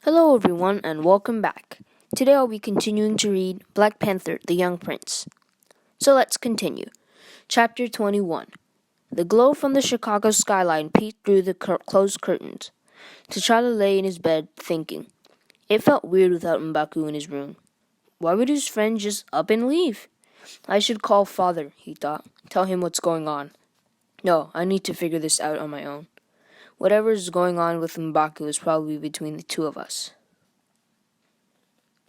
Hello, everyone, and welcome back. Today I'll be continuing to read Black Panther, the Young Prince. So let's continue. Chapter 21. The glow from the Chicago skyline peeked through the closed curtains. T'Challa lay in his bed, thinking. It felt weird without M'Baku in his room. Why would his friend just up and leave? I should call father, he thought. Tell him what's going on. No, I need to figure this out on my own. Whatever is going on with M'Baku is probably between the two of us.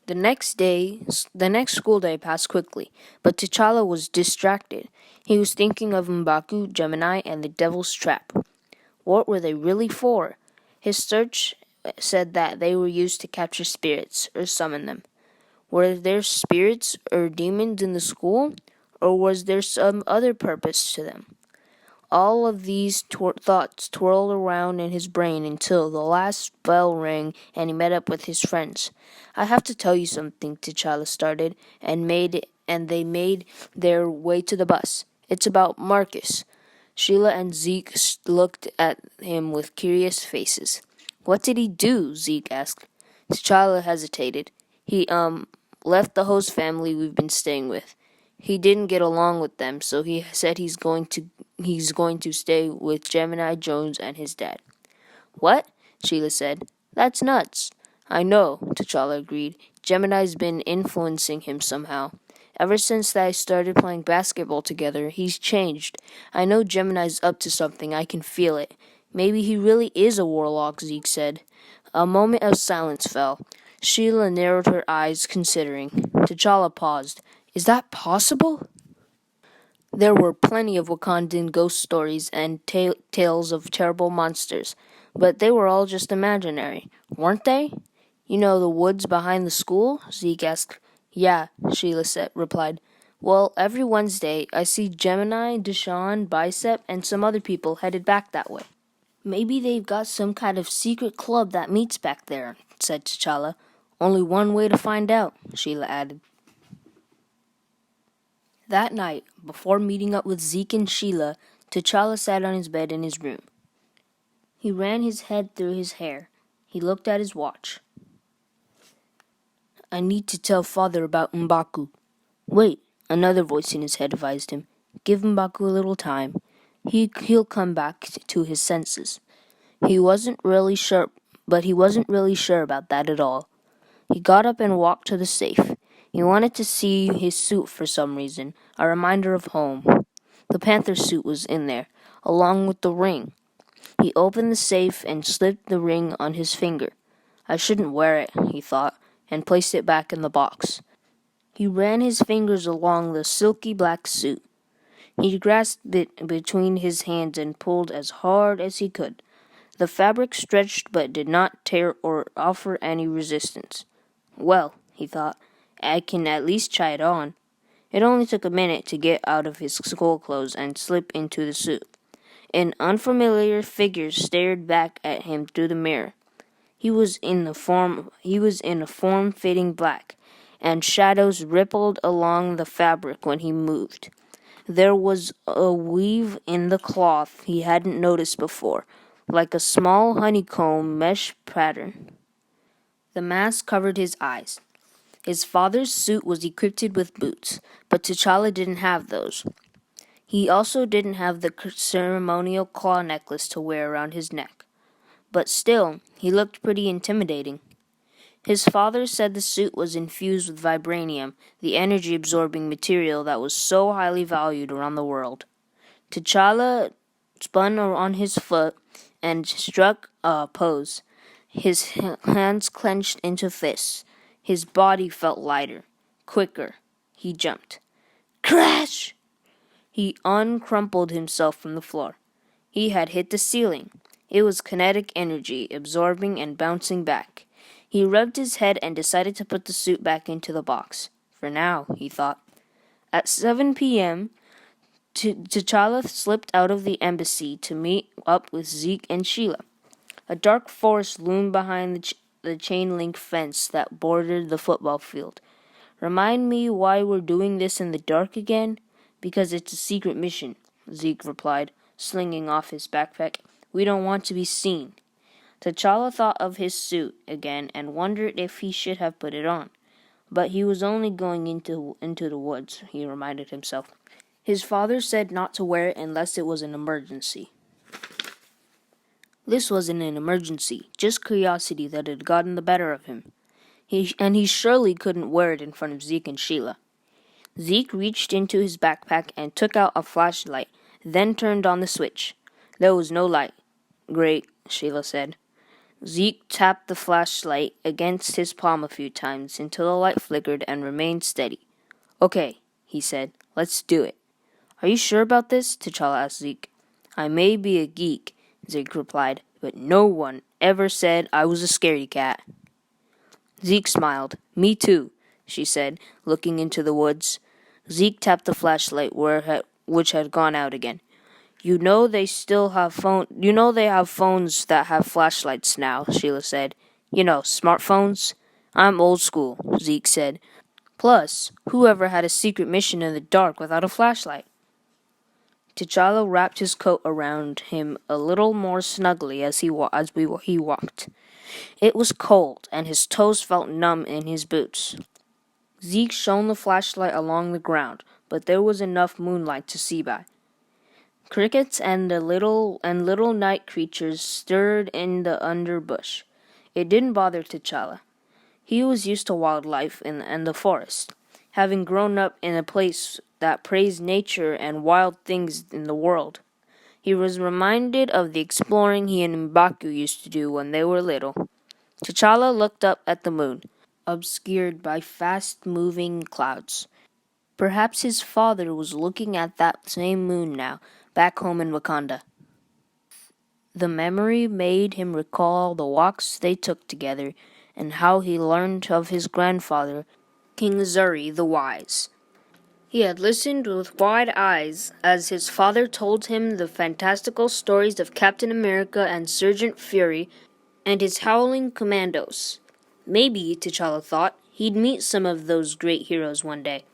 The next school day passed quickly, but T'Challa was distracted. He was thinking of M'Baku, Gemini, and the Devil's Trap. What were they really for? His search said that they were used to capture spirits, or summon them. Were there spirits or demons in the school, or was there some other purpose to them? All of these thoughts twirled around in his brain until the last bell rang and he met up with his friends. I have to tell you something, T'Challa started, and they made their way to the bus. It's about Marcus. Sheila and Zeke looked at him with curious faces. What did he do? Zeke asked. T'Challa hesitated. He left the host family we've been staying with. He didn't get along with them, so he said he's going to stay with Gemini Jones and his dad. What? Sheila said. That's nuts. I know, T'Challa agreed. Gemini's been influencing him somehow. Ever since they started playing basketball together, he's changed. I know Gemini's up to something. I can feel it. Maybe he really is a warlock, Zeke said. A moment of silence fell. Sheila narrowed her eyes, considering. T'Challa paused. Is that possible? There were plenty of Wakandan ghost stories and tales of terrible monsters, but they were all just imaginary, weren't they? You know the woods behind the school? Zeke asked. Yeah, Sheila replied. Well, every Wednesday I see Gemini, Deshawn, Bicep, and some other people headed back that way. Maybe they've got some kind of secret club that meets back there, said T'Challa. Only one way to find out, Sheila added. That night, before meeting up with Zeke and Sheila, T'Challa sat on his bed in his room. He ran his head through his hair. He looked at his watch. I need to tell father about M'Baku. Wait, another voice in his head advised him. Give M'Baku a little time. He'll come back to his senses. He wasn't really sure about that at all. He got up and walked to the safe. He wanted to see his suit for some reason, a reminder of home. The Panther suit was in there, along with the ring. He opened the safe and slipped the ring on his finger. I shouldn't wear it, he thought, and placed it back in the box. He ran his fingers along the silky black suit. He grasped it between his hands and pulled as hard as he could. The fabric stretched but did not tear or offer any resistance. Well, he thought, I can at least try it on. It only took a minute to get out of his school clothes and slip into the suit. An unfamiliar figure stared back at him through the mirror. He was in a form-fitting black, and shadows rippled along the fabric when he moved. There was a weave in the cloth he hadn't noticed before, like a small honeycomb mesh pattern. The mask covered his eyes. His father's suit was equipped with boots, but T'Challa didn't have those. He also didn't have the ceremonial claw necklace to wear around his neck. But still, he looked pretty intimidating. His father said the suit was infused with vibranium, the energy-absorbing material that was so highly valued around the world. T'Challa spun on his foot and struck a pose. His hands clenched into fists. His body felt lighter, quicker. He jumped. Crash! He uncrumpled himself from the floor. He had hit the ceiling. It was kinetic energy, absorbing and bouncing back. He rubbed his head and decided to put the suit back into the box. For now, he thought. At 7 p.m., T'Challa slipped out of the embassy to meet up with Zeke and Sheila. A dark forest loomed behind the chain-link fence that bordered the football field. Remind me why we're doing this in the dark again? Because it's a secret mission, Zeke replied, slinging off his backpack. We don't want to be seen. T'Challa thought of his suit again and wondered if he should have put it on. But he was only going into the woods, he reminded himself. His father said not to wear it unless it was an emergency. This wasn't an emergency, just curiosity that had gotten the better of him. He surely couldn't wear it in front of Zeke and Sheila. Zeke reached into his backpack and took out a flashlight, then turned on the switch. There was no light. Great, Sheila said. Zeke tapped the flashlight against his palm a few times until the light flickered and remained steady. Okay, he said. Let's do it. Are you sure about this? T'Challa asked Zeke. I may be a geek, Zeke replied, but no one ever said I was a scaredy cat. Zeke smiled. Me too, she said, looking into the woods. Zeke tapped the flashlight which had gone out again. You know they have phones that have flashlights now, Sheila said. You know, smartphones. I'm old school, Zeke said. Plus, whoever had a secret mission in the dark without a flashlight? T'Challa wrapped his coat around him a little more snugly as he walked. It was cold, and his toes felt numb in his boots. Zeke shone the flashlight along the ground, but there was enough moonlight to see by. Crickets and little night creatures stirred in the underbush. It didn't bother T'Challa. He was used to wildlife and the forest, having grown up in a place that praised nature and wild things in the world. He was reminded of the exploring he and M'Baku used to do when they were little. T'Challa looked up at the moon, obscured by fast-moving clouds. Perhaps his father was looking at that same moon now, back home in Wakanda. The memory made him recall the walks they took together and how he learned of his grandfather, King Zuri the Wise. He had listened with wide eyes as his father told him the fantastical stories of Captain America and Sergeant Fury and his howling commandos. Maybe, T'Challa thought, he'd meet some of those great heroes one day.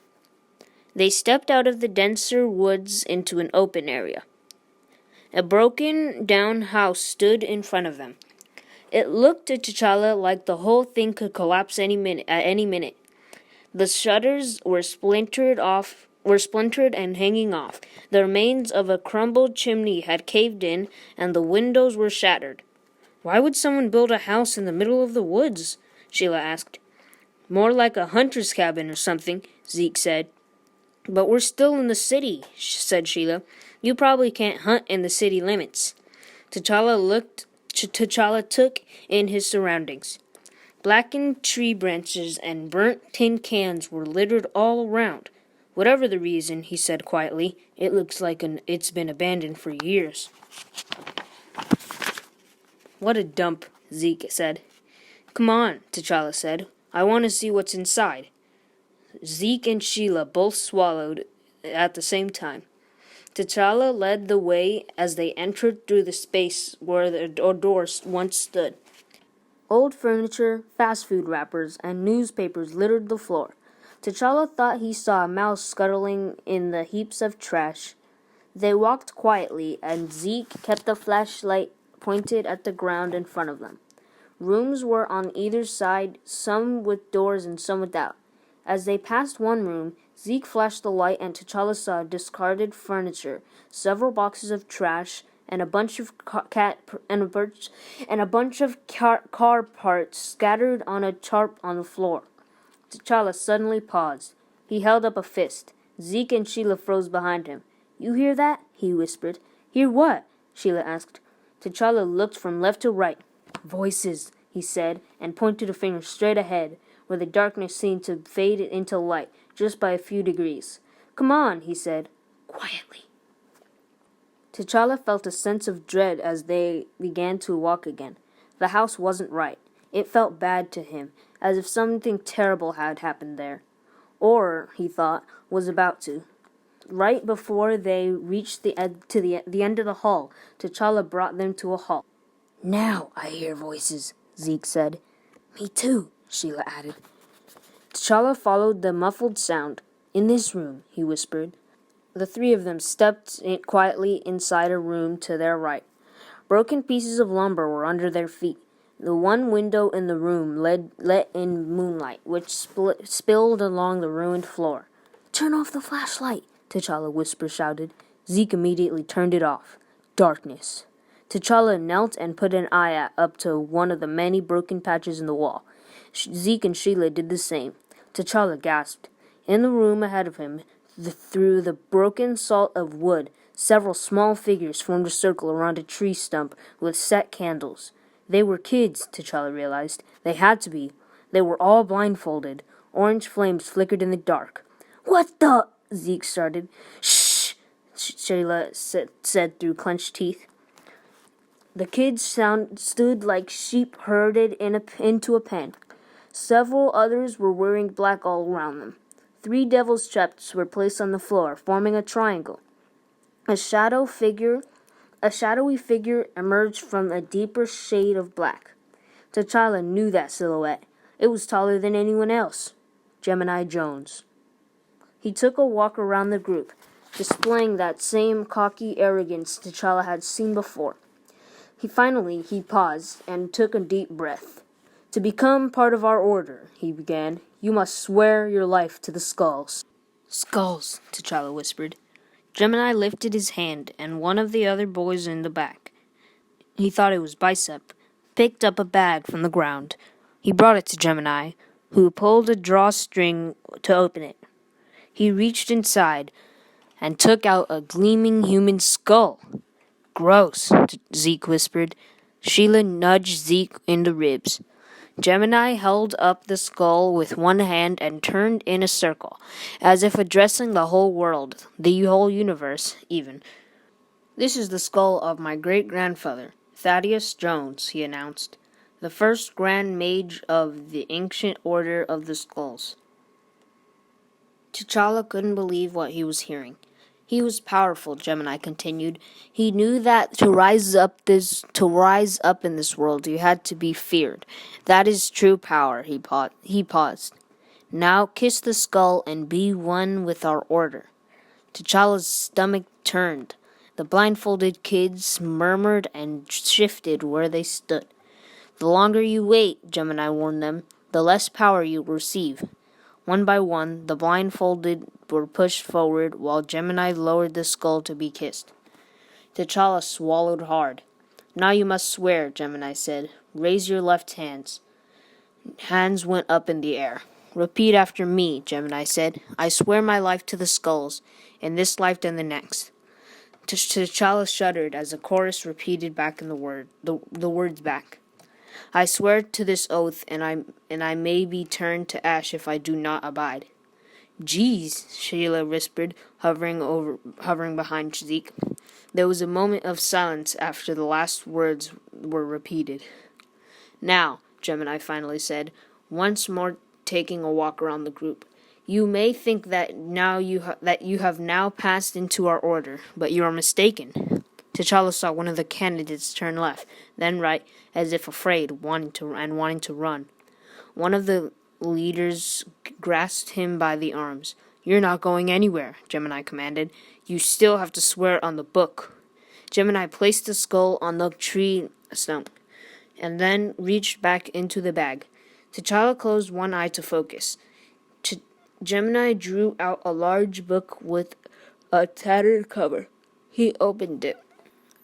They stepped out of the denser woods into an open area. A broken-down house stood in front of them. It looked to T'Challa like the whole thing could collapse at any minute. The shutters were splintered and hanging off. The remains of a crumbled chimney had caved in, and the windows were shattered. Why would someone build a house in the middle of the woods? Sheila asked. More like a hunter's cabin or something, Zeke said. But we're still in the city, said Sheila. You probably can't hunt in the city limits. T'Challa took in his surroundings. Blackened tree branches and burnt tin cans were littered all around. Whatever the reason, he said quietly, it looks like it's been abandoned for years. What a dump, Zeke said. Come on, T'Challa said. I want to see what's inside. Zeke and Sheila both swallowed at the same time. T'Challa led the way as they entered through the space where the doors once stood. Old furniture, fast food wrappers, and newspapers littered the floor. T'Challa thought he saw a mouse scuttling in the heaps of trash. They walked quietly, and Zeke kept the flashlight pointed at the ground in front of them. Rooms were on either side, some with doors and some without. As they passed one room, Zeke flashed the light and T'Challa saw discarded furniture, several boxes of trash, and a bunch of car parts scattered on a tarp on the floor. T'Challa suddenly paused. He held up a fist. Zeke and Sheila froze behind him. You hear that? He whispered. Hear what? Sheila asked. T'Challa looked from left to right. Voices, he said, and pointed a finger straight ahead, where the darkness seemed to fade into light just by a few degrees. Come on, he said, quietly. T'Challa felt a sense of dread as they began to walk again. The house wasn't right. It felt bad to him, as if something terrible had happened there. Or, he thought, was about to. Right before they reached the end of the hall, T'Challa brought them to a halt. Now I hear voices, Zeke said. Me too, Sheila added. T'Challa followed the muffled sound. In this room, he whispered. The three of them stepped quietly inside a room to their right. Broken pieces of lumber were under their feet. The one window in the room let in moonlight, which spilled along the ruined floor. "Turn off the flashlight," T'Challa shouted. Zeke immediately turned it off. Darkness. T'Challa knelt and put an eye up to one of the many broken patches in the wall. Zeke and Sheila did the same. T'Challa gasped. In the room ahead of him, through the broken salt of wood, several small figures formed a circle around a tree stump with set candles. They were kids, T'Challa realized. They had to be. They were all blindfolded. Orange flames flickered in the dark. "What the?" Zeke started. "Shh," Sheila said through clenched teeth. The kids stood like sheep herded into a pen. Several others were wearing black all around them. 3 devil's traps were placed on the floor, forming a triangle. A shadowy figure emerged from a deeper shade of black. T'Challa knew that silhouette. It was taller than anyone else. Gemini Jones. He took a walk around the group, displaying that same cocky arrogance T'Challa had seen before. He paused and took a deep breath. "To become part of our order," he began, "you must swear your life to the skulls." "Skulls," T'Challa whispered. Gemini lifted his hand, and one of the other boys in the back, he thought it was Bicep, picked up a bag from the ground. He brought it to Gemini, who pulled a drawstring to open it. He reached inside and took out a gleaming human skull. "Gross," Zeke whispered. Sheila nudged Zeke in the ribs. Gemini held up the skull with one hand and turned in a circle, as if addressing the whole world, the whole universe, even. "This is the skull of my great-grandfather, Thaddeus Jones," he announced, "the first Grand Mage of the Ancient Order of the Skulls." T'Challa couldn't believe what he was hearing. "He was powerful," Gemini continued. "He knew that to rise up in this world, you had to be feared. That is true power." He paused. "Now kiss the skull and be one with our order." T'Challa's stomach turned. The blindfolded kids murmured and shifted where they stood. "The longer you wait," Gemini warned them, "the less power you receive." One by one, the blindfolded were pushed forward while Gemini lowered the skull to be kissed. T'Challa swallowed hard. "Now you must swear," Gemini said. "Raise your left hands." Hands went up in the air. "Repeat after me," Gemini said. "I swear my life to the skulls, in this life and the next." T'Challa shuddered as the chorus repeated back in the words back. "I swear to this oath, and I may be turned to ash if I do not abide." "Geez," Sheila whispered, hovering behind Zeke. There was a moment of silence after the last words were repeated. "Now," Gemini finally said, once more taking a walk around the group, "you may think that you have now passed into our order, but you are mistaken." T'Challa saw one of the candidates turn left, then right, as if afraid, wanting to run. One of the leaders grasped him by the arms. "You're not going anywhere," Gemini commanded. "You still have to swear on the book." Gemini placed the skull on the tree stump, and then reached back into the bag. T'Challa closed one eye to focus. Gemini drew out a large book with a tattered cover. He opened it.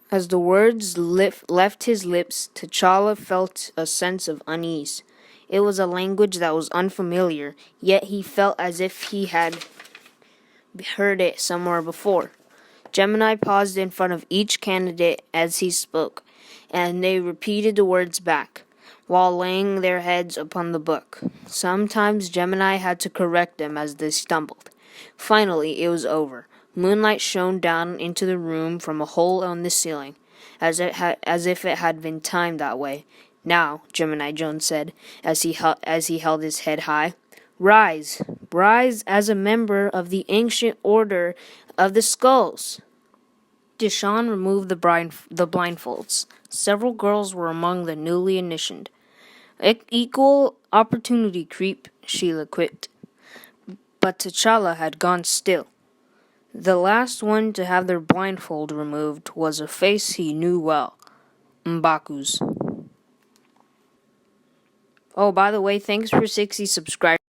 As the words left his lips, T'Challa felt a sense of unease. It was a language that was unfamiliar, yet he felt as if he had heard it somewhere before. Gemini paused in front of each candidate as he spoke, and they repeated the words back, while laying their heads upon the book. Sometimes Gemini had to correct them as they stumbled. Finally, it was over. Moonlight shone down into the room from a hole on the ceiling, as if it had been timed that way. "Now," Gemini Jones said, as he held his head high, "rise as a member of the Ancient Order of the Skulls." Deshawn removed the blindfolds. Several girls were among the newly initiated. "Equal opportunity creep," Sheila quipped. But T'Challa had gone still. The last one to have their blindfold removed was a face he knew well. M'Baku's. Oh, by the way, thanks for 60 subscribers.